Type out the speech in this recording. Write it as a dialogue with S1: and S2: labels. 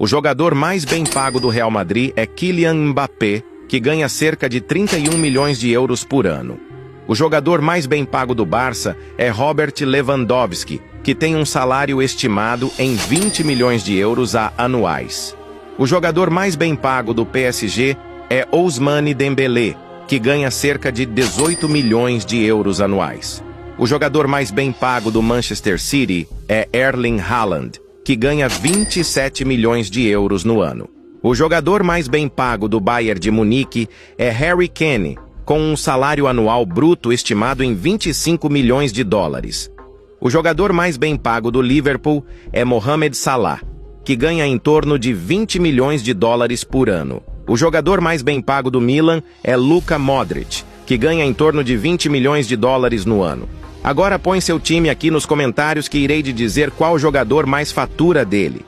S1: O jogador mais bem pago do Real Madrid é Kylian Mbappé, que ganha cerca de 31 milhões de euros por ano. O jogador mais bem pago do Barça é Robert Lewandowski, que tem um salário estimado em 20 milhões de euros anuais. O jogador mais bem pago do PSG é Ousmane Dembélé, que ganha cerca de 18 milhões de euros anuais. O jogador mais bem pago do Manchester City é Erling Haaland, que ganha 27 milhões de euros no ano. O jogador mais bem pago do Bayern de Munique é Harry Kane, com um salário anual bruto estimado em 25 milhões de dólares. O jogador mais bem pago do Liverpool é Mohamed Salah, que ganha em torno de 20 milhões de dólares por ano. O jogador mais bem pago do Milan é Luka Modric, que ganha em torno de 20 milhões de dólares no ano. Agora põe seu time aqui nos comentários que irei te dizer qual jogador mais fatura dele.